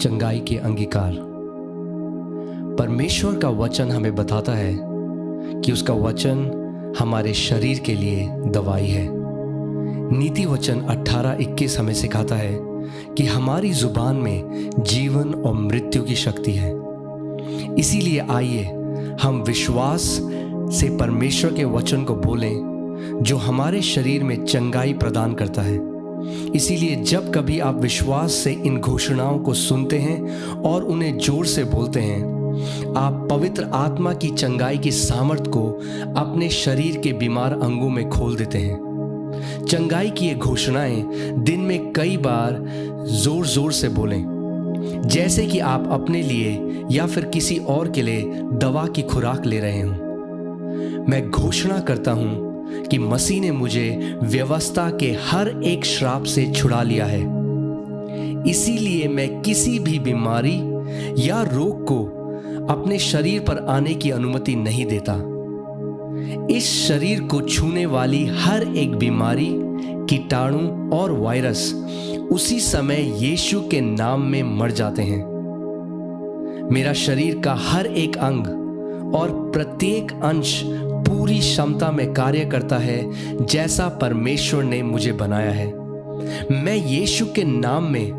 चंगाई के अंगीकार। परमेश्वर का वचन हमें बताता है कि उसका वचन हमारे शरीर के लिए दवाई है। नीति वचन 18:21 हमें सिखाता है कि हमारी जुबान में जीवन और मृत्यु की शक्ति है। इसीलिए आइए हम विश्वास से परमेश्वर के वचन को बोलें जो हमारे शरीर में चंगाई प्रदान करता है। इसीलिए जब कभी आप विश्वास से इन घोषणाओं को सुनते हैं और उन्हें जोर से बोलते हैं, आप पवित्र आत्मा की चंगाई की सामर्थ को अपने शरीर के बीमार अंगों में खोल देते हैं। चंगाई की ये घोषणाएं दिन में कई बार जोर जोर से बोलें, जैसे कि आप अपने लिए या फिर किसी और के लिए दवा की खुराक ले रहे हों। मैं घोषणा करता हूं कि मसीह ने मुझे व्यवस्था के हर एक श्राप से छुड़ा लिया है। इसीलिए मैं किसी भी बीमारी या रोग को अपने शरीर पर आने की अनुमति नहीं देता। इस शरीर को छूने वाली हर एक बीमारी, कीटाणु और वायरस उसी समय यीशु के नाम में मर जाते हैं। मेरा शरीर का हर एक अंग और प्रत्येक अंश पूरी क्षमता में कार्य करता है जैसा परमेश्वर ने मुझे बनाया है। मैं यीशु के नाम में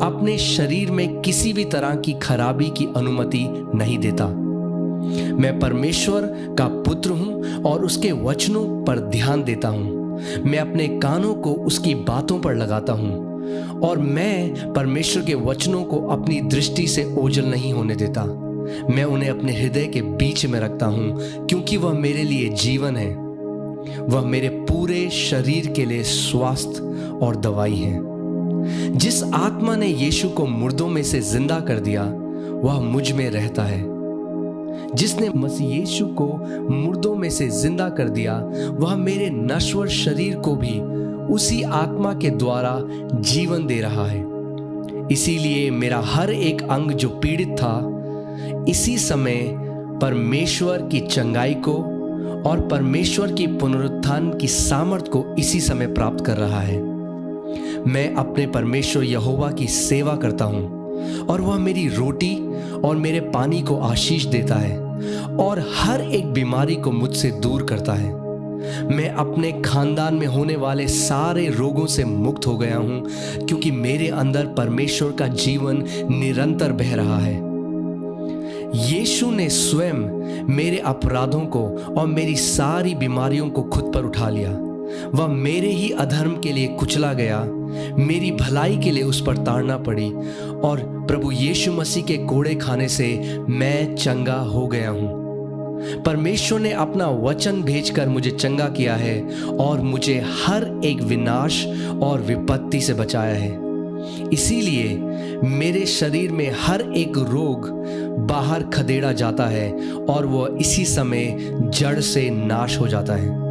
अपने शरीर में किसी भी तरह की खराबी की अनुमति नहीं देता। मैं परमेश्वर का पुत्र हूं और उसके वचनों पर ध्यान देता हूं। मैं अपने कानों को उसकी बातों पर लगाता हूं और मैं परमेश्वर के वचनों को अपनी दृष्टि से ओझल नहीं होने देता। मैं उन्हें अपने हृदय के बीच में रखता हूं क्योंकि वह मेरे लिए जीवन है। वह मेरे पूरे शरीर के लिए स्वास्थ्य और दवाई है। जिस आत्मा ने यीशु को मुर्दों में से जिंदा कर दिया वह मुझ में रहता है। जिसने मसीह यीशु को मुर्दों में से जिंदा कर दिया वह मेरे नश्वर शरीर को भी उसी आत्मा के द्वारा जीवन दे रहा है। इसीलिए मेरा हर एक अंग जो पीड़ित था इसी समय परमेश्वर की चंगाई को और परमेश्वर की पुनरुत्थान की सामर्थ को इसी समय प्राप्त कर रहा है। मैं अपने परमेश्वर यहोवा की सेवा करता हूं और वह मेरी रोटी और मेरे पानी को आशीष देता है और हर एक बीमारी को मुझसे दूर करता है। मैं अपने खानदान में होने वाले सारे रोगों से मुक्त हो गया हूं क्योंकि मेरे अंदर परमेश्वर का जीवन निरंतर बह रहा है। यीशु ने स्वयं मेरे अपराधों को और मेरी सारी बीमारियों को खुद पर उठा लिया। वह मेरे ही अधर्म के लिए कुचला गया, मेरी भलाई के लिए उस पर ताड़ना पड़ी और प्रभु यीशु मसीह के कोड़े खाने से मैं चंगा हो गया हूं। परमेश्वर ने अपना वचन भेजकर मुझे चंगा किया है और मुझे हर एक विनाश और विपत्ति से बचाया है। इसीलिए मेरे शरीर में हर एक रोग बाहर खदेड़ा जाता है और वह इसी समय जड़ से नाश हो जाता है।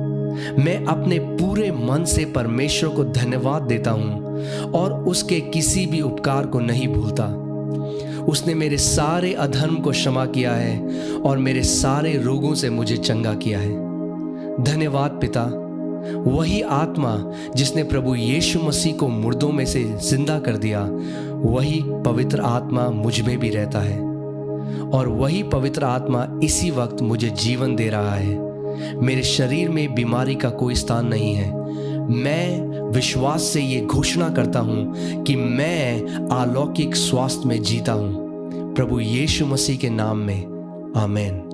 मैं अपने पूरे मन से परमेश्वर को धन्यवाद देता हूं और उसके किसी भी उपकार को नहीं भूलता। उसने मेरे सारे अधर्म को क्षमा किया है और मेरे सारे रोगों से मुझे चंगा किया है। धन्यवाद पिता। वही आत्मा जिसने प्रभु यीशु मसीह को मुर्दों में से जिंदा कर दिया, वही पवित्र आत्मा मुझ में भी रहता है और वही पवित्र आत्मा इसी वक्त मुझे जीवन दे रहा है। मेरे शरीर में बीमारी का कोई स्थान नहीं है। मैं विश्वास से ये घोषणा करता हूं कि मैं अलौकिक स्वास्थ्य में जीता हूं। प्रभु यीशु मसीह के नाम में आमीन।